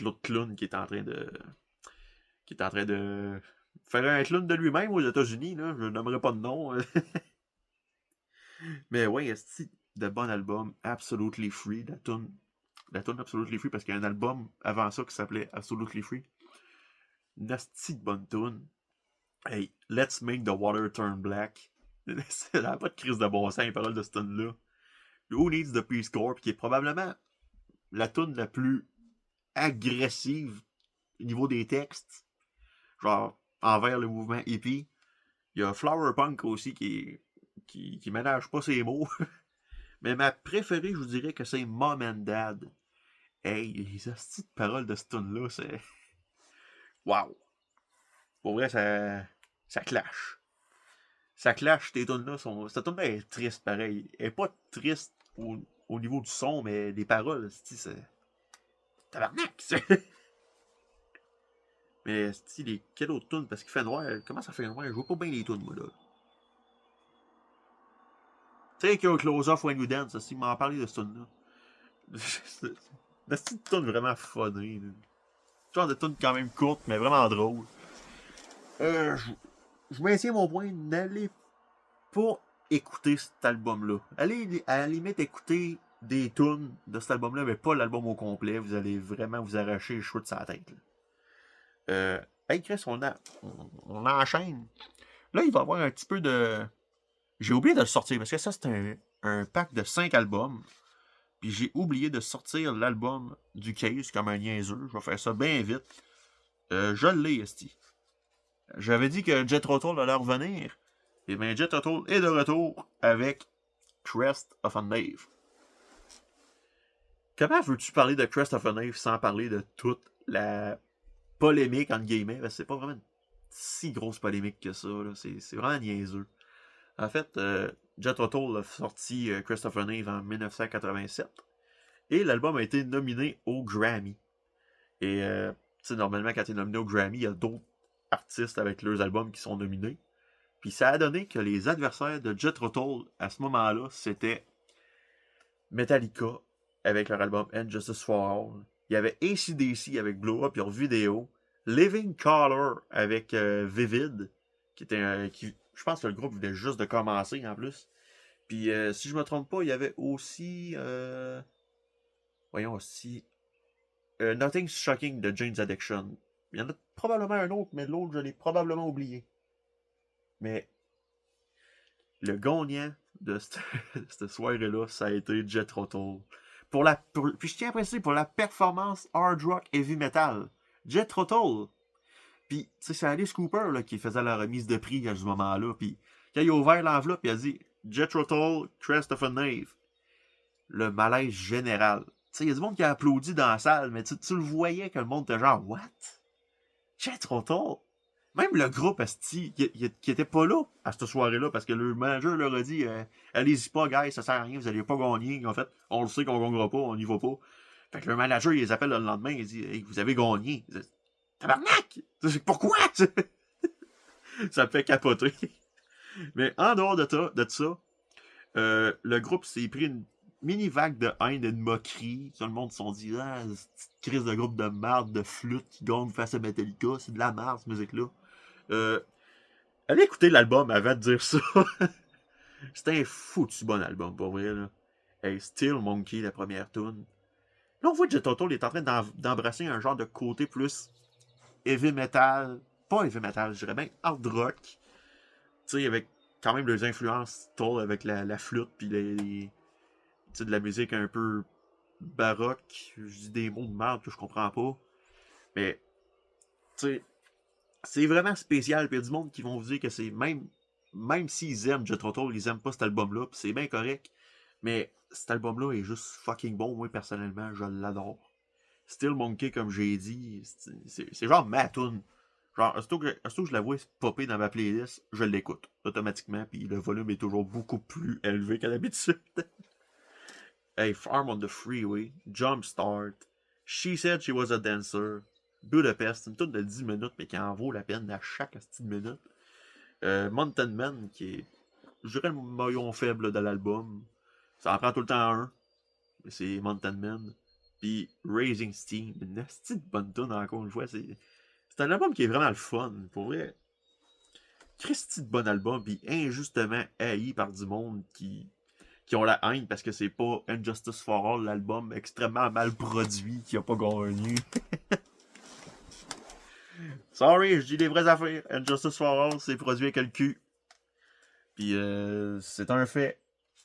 l'autre clown qui est en train de faire un clown de lui-même aux États-Unis, là. Je ne nommerai pas de nom. Mais ouais, c'est de bon album, Absolutely Free, la tune Absolutely Free, parce qu'il y a un album avant ça qui s'appelait Absolutely Free. Nasty de bonne tune. Hey, Let's Make the Water Turn Black. Ça n'a pas de crise de bon sens, les paroles de cette tune-là. Who Needs the Peace Corps, qui est probablement la tune la plus agressive au niveau des textes, genre envers le mouvement hippie. Il y a Flower Punk aussi qui ménage pas ses mots. Mais ma préférée, je vous dirais que c'est Mom and Dad. Hey, les hosties de paroles de cette tune-là, c'est... Wow! Pour vrai, ça clash. Ça clash, tes tunes-là sont... Cette tune-là est triste, pareil. Elle est pas triste au niveau du son, mais les paroles, c'est... Tabarnak! Mais, quelle autre tune? Parce qu'il fait noir. Comment ça fait noir? Je vois pas bien les tunes, moi, là. Take your clothes off when you dance, il m'a parlé de ce tune-là. C'est une tune vraiment funny. Genre de tune quand même courte, mais vraiment drôle. Je maintiens mon point, n'allez pas écouter cet album-là. Allez à la limite écouter des tunes de cet album-là, mais pas l'album au complet. Vous allez vraiment vous arracher les cheveux de sa tête. Hey Chris, on enchaîne. Là, il va y avoir un petit peu de... J'ai oublié de le sortir, parce que ça, c'est un pack de 5 albums. Puis j'ai oublié de sortir l'album du Case comme un niaiseux. Je vais faire ça bien vite. Je l'ai, esti. J'avais dit que Jethro Tull allait revenir. Et bien, Jethro Tull est de retour avec Crest of a Knave. Comment veux-tu parler de Crest of a Knave sans parler de toute la polémique, entre guillemets? Parce que c'est pas vraiment une si grosse polémique que ça. Là. C'est vraiment niaiseux. En fait, Jethro Tull a sorti Crest of a Knave en 1987. Et l'album a été nominé au Grammy. Et, tu sais, normalement, quand tu es nominé au Grammy, il y a d'autres artistes avec leurs albums qui sont nominés. Puis ça a donné que les adversaires de Jethro Tull, à ce moment-là, c'était Metallica, avec leur album And Justice for All. Il y avait AC/DC avec Blow Up, leur vidéo. Living Colour avec Vivid, qui était je pense que le groupe venait juste de commencer en plus. Puis si je me trompe pas, il y avait aussi voyons aussi Nothing's Shocking de Jane's Addiction. Il y en a probablement un autre, mais l'autre je l'ai probablement oublié. Mais le gagnant de cette soirée-là, ça a été Jethro Tull. Puis je tiens à préciser, pour la performance hard rock heavy metal. Jethro Tull. Puis, tu sais, c'est Alice Cooper là, qui faisait la remise de prix à ce moment-là. Puis, quand il a ouvert l'enveloppe, il a dit Jethro Tull, Crest of a Knave. le malaise général. Tu sais, il y a du monde qui a applaudi dans la salle, mais tu le voyais que le monde était genre, what? Jethro Tull? Même le groupe Asti, qui était pas là à cette soirée-là, parce que le manager leur a dit allez-y pas, guys, ça sert à rien, vous allez pas gagner. En fait, on le sait qu'on gagnera pas, on y va pas. Fait que le manager, il les appelle le lendemain, il dit hey, vous avez gagné. Ils disent, tabarnak! Pourquoi? Ça me fait capoter. Mais en dehors de ça, le groupe s'est pris une mini vague de haine et de moquerie. Tout le monde se sont dit ah, cette crise de groupe de merde, de flûte qui gagne face à Metallica, c'est de la merde cette musique-là. Allez écouter l'album avant de dire ça. C'était un foutu bon album, pour vrai, là. Hey, Still Monkey, la première tune. Là, on voit que Jethro Tull est en train d'embrasser un genre de côté plus heavy metal. Pas heavy metal, je dirais bien hard rock. Tu sais, avec quand même les influences Tull avec la flûte, puis tu sais, de la musique un peu baroque. Je dis des mots de merde que je comprends pas. Mais, tu sais, c'est vraiment spécial. Puis il y a du monde qui vont vous dire que c'est même s'ils aiment Jethro Tull, ils aiment pas cet album-là. Puis c'est bien correct. Mais cet album-là est juste fucking bon. Moi, personnellement, je l'adore. Still Monkey, comme j'ai dit, c'est genre ma tune. Genre, aussitôt que je la vois popper dans ma playlist, je l'écoute automatiquement. Puis le volume est toujours beaucoup plus élevé qu'à l'habitude. Hey, Farm on the Freeway, Jumpstart, She Said She Was a Dancer, Budapest, une toute de 10 minutes, mais qui en vaut la peine à chaque 10 minutes. Mountain Man, qui est, je dirais, le maillon faible de l'album. Ça en prend tout le temps un, mais c'est Mountain Man. Puis Raising Steam, une petite bonne tune encore une fois. C'est un album qui est vraiment le fun, pour vrai. Christy de bon album, puis injustement haï par du monde qui ont la haine parce que c'est pas Injustice for All, l'album extrêmement mal produit qui a pas gagné. Sorry, je dis les vraies affaires. Injustice for All, c'est produit avec le cul. Puis c'est un fait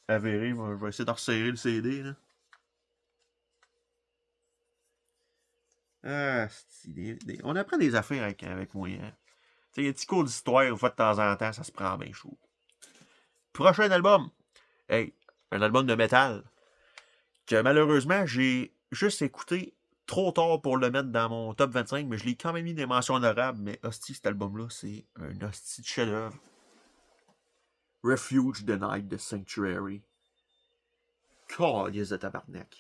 avéré. Moi, je vais essayer de resserrer le CD. Là. Ah, on apprend des affaires avec moi. Hein. Tu sais, il y a des petits cours d'histoire, une fois de temps en temps, ça se prend bien chaud. Prochain album. Hey, un album de métal. Que malheureusement, j'ai juste écouté trop tard pour le mettre dans mon top 25, mais je l'ai quand même mis des mentions honorables. Mais hostie, cet album-là, c'est un hostie de chef-d'œuvre. Refuge Denied de Sanctuary. Calice de tabarnak.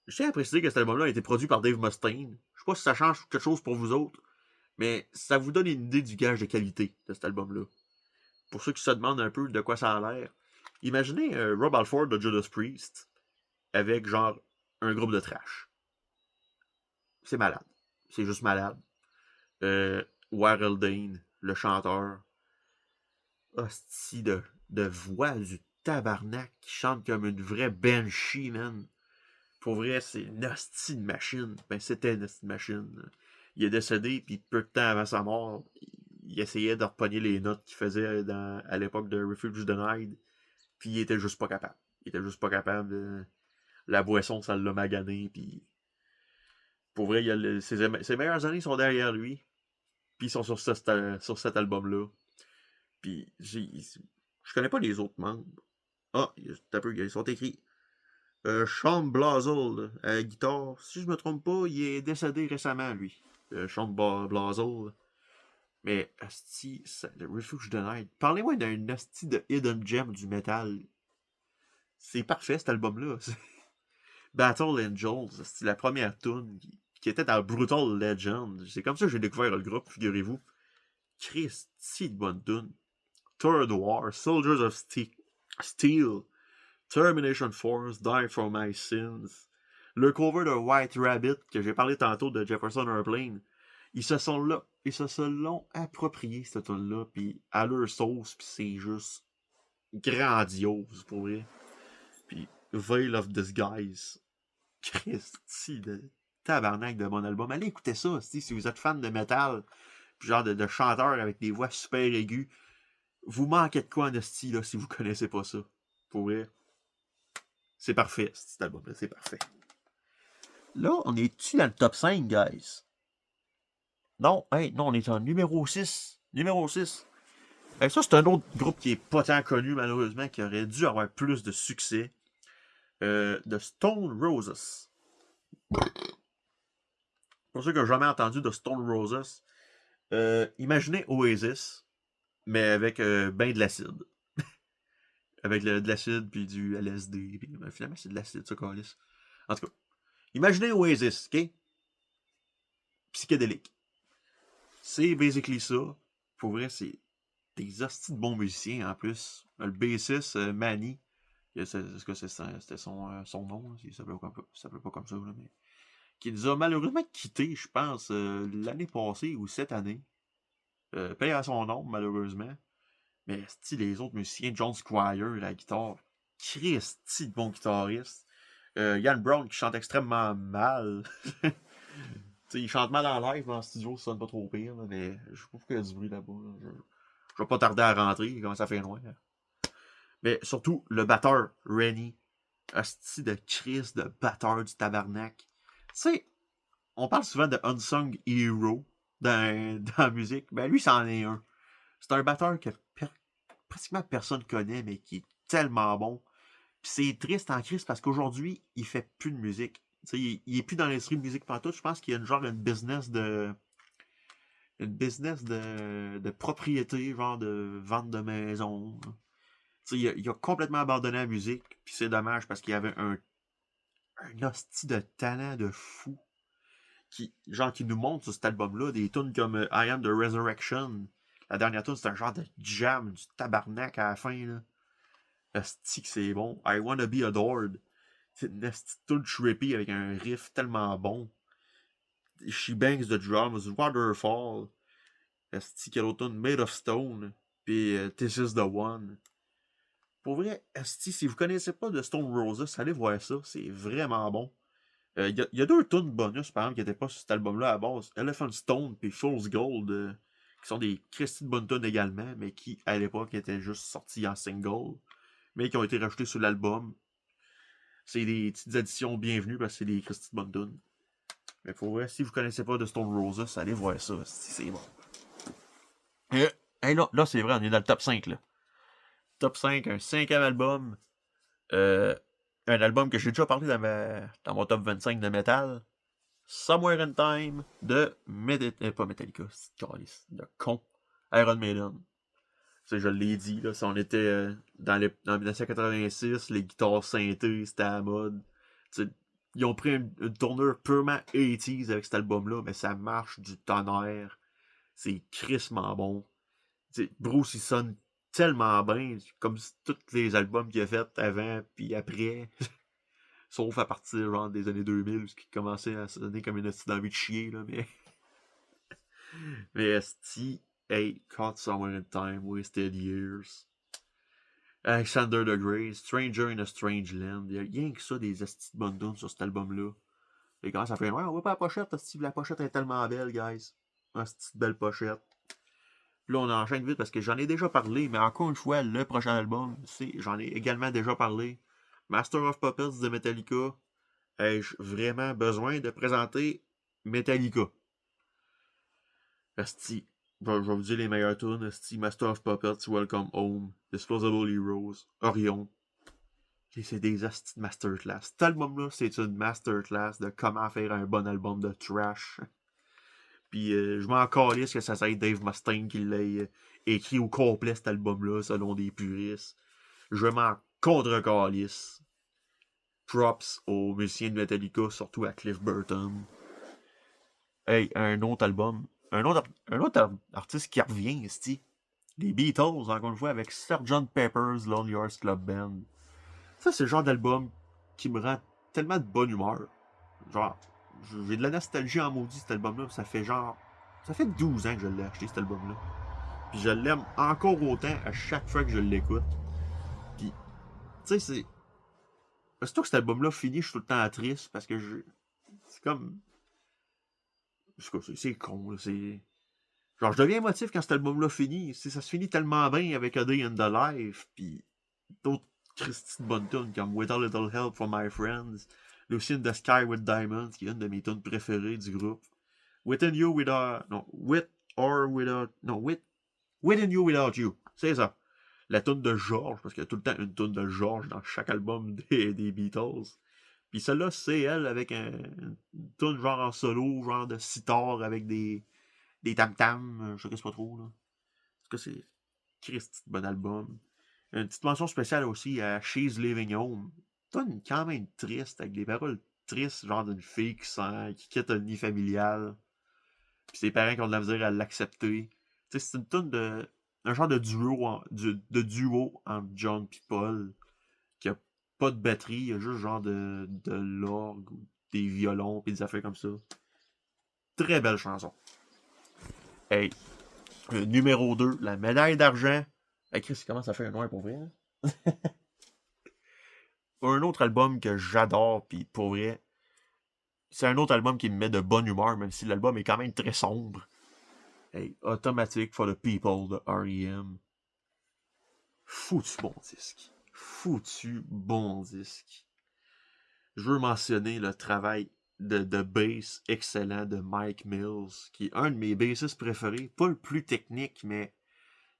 Je tiens à préciser que cet album-là a été produit par Dave Mustaine. Je sais pas si ça change quelque chose pour vous autres, mais ça vous donne une idée du gage de qualité de cet album-là. Pour ceux qui se demandent un peu de quoi ça a l'air, imaginez Rob Halford de Judas Priest avec genre un groupe de trash. C'est malade. C'est juste malade. Warren Dane, le chanteur. Hostie de voix du tabarnak qui chante comme une vraie banshee, man. Pour vrai, c'est une hostie de machine. Ben, c'était une hostie de machine. Il est décédé, puis peu de temps avant sa mort, il essayait de repogner les notes qu'il faisait à l'époque de Refuge Denied, puis il était juste pas capable. Il était juste pas capable de... La boisson, ça l'a magané, puis... Pour vrai, ses meilleures années sont derrière lui, puis ils sont sur cet album-là. Puis, je connais pas les autres membres. Ah, ils sont écrits. Sean Blazel à la guitare. Si je me trompe pas, il est décédé récemment, lui. Sean Blazel. Mais, asti, le Refuge Denied. Parlez-moi d'un asti de Hidden Gem du métal. C'est parfait, cet album-là. Battle Angels, c'est la première tune qui était dans Brutal Legend. C'est comme ça que j'ai découvert le groupe, figurez-vous. Christy de bonne tune. Third War, Soldiers of Steel, Termination Force, Die for My Sins. Le cover de White Rabbit, que j'ai parlé tantôt de Jefferson Airplane. Ils se l'ont approprié, cette tune-là, puis à leur sauce, puis c'est juste grandiose, pour vrai. Puis Veil of Disguise. Christy de tabarnak de mon album. Allez écouter ça, si vous êtes fan de métal, puis genre de chanteurs avec des voix super aiguës. Vous manquez de quoi en esti, là, si vous connaissez pas ça. Pour vrai. C'est parfait, cet album-là, c'est parfait. Là, on est-tu dans le top 5, guys? Non, non, on est en numéro 6. Numéro 6. Ça, c'est un autre groupe qui est pas tant connu, malheureusement, qui aurait dû avoir plus de succès. de Stone Roses. Pour ceux qui n'ont jamais entendu de Stone Roses, imaginez Oasis, mais avec ben de l'acide. Avec de l'acide, puis du LSD, puis finalement c'est de l'acide, ça, câlisse. En tout cas, imaginez Oasis, ok? Psychédélique. C'est basically ça. Pour vrai, c'est des hosties de bons musiciens en plus. Le bassiste, Manny, est-ce que c'était son nom? Là? Il s'appelait pas comme ça, là, mais. Qui nous a malheureusement quitté, je pense, l'année passée ou cette année. Paye à son nom, malheureusement. Mais les autres musiciens, John Squire à la guitare, Christy de bon guitariste. Ian Brown qui chante extrêmement mal. Il chante mal en live, mais en studio, ça sonne pas trop pire, là, mais je sais pas pourquoi il y a du bruit là-bas. Là. Je vais pas tarder à rentrer, il commence à faire loin. Là. Mais surtout, le batteur, Rennie. Hostie de Chris, de batteur du tabarnak. Tu sais, on parle souvent de Unsung Hero dans la musique. Ben lui, c'en est un. C'est un batteur que pratiquement personne connaît, mais qui est tellement bon. Puis c'est triste en crise parce qu'aujourd'hui, il fait plus de musique. Il est plus dans l'industrie de musique pantoute. Je pense qu'il y a une business de. Une business de propriété, genre de vente de maison. Il a complètement abandonné la musique. Puis c'est dommage parce qu'il y avait un hostie de talent de fou. Qui nous montre sur cet album-là des tunes comme I Am the Resurrection. La dernière tune, c'est un genre de jam, du tabarnak à la fin. Là. Hostie que c'est bon. I Wanna Be Adored. C'est une hostie tune trippy avec un riff tellement bon. She Bangs the Drums, Waterfall. Hostie quelle autre tune, Made of Stone. Puis This Is the One. Pour vrai, hostie, si vous connaissez pas de Stone Roses, allez voir ça. C'est vraiment bon. Il y a deux tunes bonus, par exemple, qui n'étaient pas sur cet album-là à la base. Elephant Stone et Fool's Gold, qui sont des Christy de bonnes tunes également, mais qui, à l'époque, étaient juste sortis en single, mais qui ont été rajoutés sur l'album. C'est des petites additions bienvenues parce que c'est des Christy de bonnes tunes. Mais pour vrai, si vous connaissez pas de Stone Roses, allez voir ça, c'est bon. Là, c'est vrai, on est dans le top 5, là. Top 5, un 5e album. Un album que j'ai déjà parlé dans mon top 25 de metal. Somewhere in Time de pas Metallica, c'est de con. Iron Maiden. Je l'ai dit, là, si on était dans 1986, les guitares synthées, c'était à la mode. T'sais, ils ont pris une tournure purement 80s avec cet album-là, mais ça marche du tonnerre. C'est crissement bon. T'sais, Bruce, il sonne tellement bien, comme tous les albums qu'il a fait avant puis après. Sauf à partir genre, des années 2000, ce qui commençait à sonner comme une hostie d'envie de chier, là, mais. Mais esti, hey, Caught Somewhere in Time, Wasted Years. Alexander the Great, Stranger in a Strange Land. Il y a rien que ça, des estis de bonnes tunes sur cet album-là. Et quand ça fait, ouais, on voit pas la pochette, esti, la pochette est tellement belle, guys. Esti de belle pochette. Là, on enchaîne vite parce que j'en ai déjà parlé, mais encore une fois, le prochain album, j'en ai également déjà parlé. Master of Puppets de Metallica. Ai-je vraiment besoin de présenter Metallica? Asti, je vais vous dire les meilleurs tunes. Asti, Master of Puppets, Welcome Home, Disposable Heroes, Orion. Et c'est des asti de masterclass. Cet album-là, c'est une masterclass de comment faire un bon album de trash. Puis je m'en calisse que ça soit Dave Mustaine qui l'ait écrit au complet cet album-là, selon des puristes. Je m'en contre-calisse. Props aux musiciens de Metallica, surtout à Cliff Burton. Hey, un autre album. Un autre artiste qui revient, ici. Les Beatles, encore une fois, avec Sgt. Pepper's Lonely Hearts Club Band. Ça, c'est le genre d'album qui me rend tellement de bonne humeur. Genre, j'ai de la nostalgie en maudit, cet album-là. Ça fait 12 ans que je l'ai acheté, cet album-là. Puis je l'aime encore autant à chaque fois que je l'écoute. Puis, tu sais, c'est. Surtout que cet album-là finit, je suis tout le temps triste parce que c'est comme. C'est con, là. C'est. Genre, je deviens émotif quand cet album-là finit. Ça se finit tellement bien avec A Day in the Life, puis d'autres Christy de bonnes tunes comme With a Little Help from My Friends, Lucy in the Sky with Diamonds, qui est une de mes tunes préférées du groupe. Within You Without. Non, With or Without. Non, Within You Without You. C'est ça. La tune de George, parce qu'il y a tout le temps une tune de George dans chaque album des Beatles. Puis celle-là, c'est elle avec une tune genre en solo, genre de sitar avec des tam-tams, je sais pas trop. Là. En tout cas, c'est Christ, bon album. Une petite mention spéciale aussi à She's Living Home. Tune quand même triste, avec des paroles tristes, genre d'une fille qui quitte un nid familial. Puis ses parents qui ont de la misère à l'accepter. Tu sais, c'est une tune de. Un genre de duo entre John et Paul. Qui a pas de batterie, il y a juste genre de l'orgue ou des violons pis des affaires comme ça. Très belle chanson. Hey, numéro 2, la médaille d'argent. Hey Chris, il commence à faire un noir pour vrai. Hein? Un autre album que j'adore, pis pour vrai, c'est un autre album qui me met de bonne humeur, même si l'album est quand même très sombre. Hey, Automatic for the People de R.E.M. Foutu bon disque. Foutu bon disque. Je veux mentionner le travail de bass excellent de Mike Mills, qui est un de mes bassistes préférés. Pas le plus technique, mais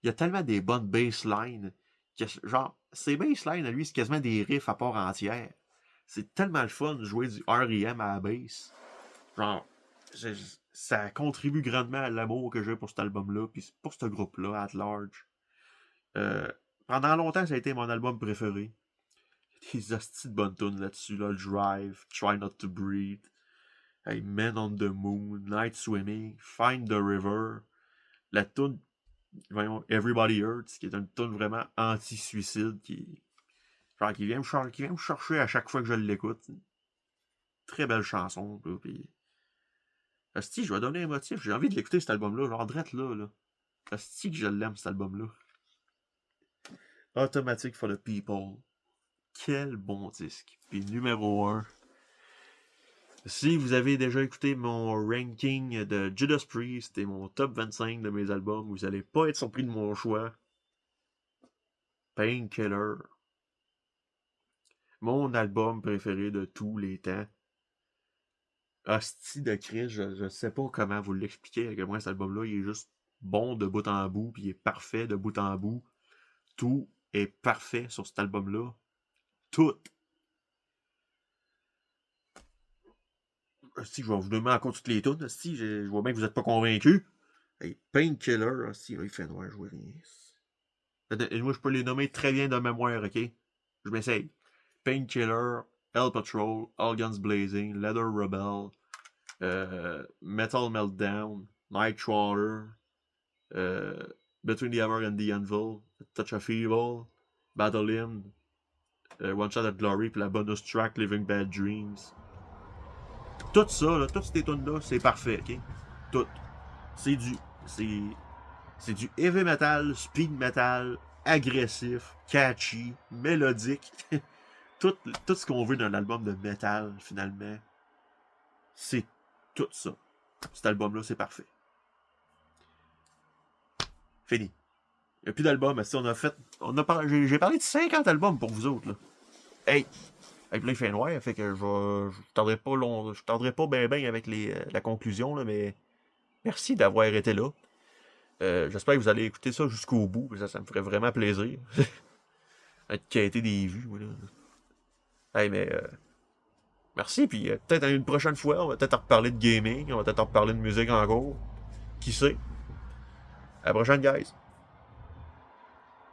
il y a tellement des bonnes basslines que, genre, ces basslines, à lui, c'est quasiment des riffs à part entière. C'est tellement le fun de jouer du R.E.M. à la bass. Genre, ça contribue grandement à l'amour que j'ai pour cet album-là, puis pour ce groupe-là, at large. Euh, Pendant longtemps, ça a été mon album préféré. Des hosties de bonnes tunes là-dessus, là. Drive, Try Not to Breathe, hey, Men on the Moon, Night Swimming, Find the River, la tune, voyons, Everybody Hurts, qui est une tune vraiment anti-suicide, genre, qui vient me chercher à chaque fois que je l'écoute. Très belle chanson, là, pis... Asti, je vais donner un motif, j'ai envie de l'écouter cet album-là, genre drette là. Asti que je l'aime cet album-là. Automatic for the People. Quel bon disque. Puis numéro 1. Si vous avez déjà écouté mon ranking de Judas Priest et mon top 25 de mes albums, vous n'allez pas être surpris de mon choix. Painkiller. Mon album préféré de tous les temps. Hostie de Christ, je sais pas comment vous l'expliquer à quel point cet album-là, il est juste bon de bout en bout, puis il est parfait de bout en bout. Tout est parfait sur cet album-là. Tout. Si je vais vous donner encore toutes les tunes, si je vois bien que vous n'êtes pas convaincus. Hey, Painkiller, si il fait noir, je vois rien. Et moi, je peux les nommer très bien de mémoire, ok? Je m'essaye. Painkiller, Hell Patrol, All Guns Blazing, Leather Rebel, Metal Meltdown, Nightcrawler, Between the Hammer and the Anvil, Touch of Evil, Battle Hymn, One Shot at Glory, puis la bonus track Living Bad Dreams. Tout ça, là, toutes ces tunes-là, c'est parfait, ok? Tout. C'est du. C'est du heavy metal, speed metal, agressif, catchy, mélodique. tout ce qu'on veut d'un album de metal, finalement, c'est tout ça. Cet album-là, c'est parfait. Fini. Il n'y a plus d'albums. J'ai parlé de 50 albums pour vous autres. Là. Hey! Avec là, il fait noir, fait que je tardrai pas long. Je tardrai pas bien avec la conclusion, là, mais merci d'avoir été là. J'espère que vous allez écouter ça jusqu'au bout. Ça me ferait vraiment plaisir. Être quêté des vues, moi, là. Hey, mais merci, puis peut-être une prochaine fois, on va peut-être en reparler de gaming, on va peut-être en reparler de musique encore. Qui sait? À la prochaine, guys!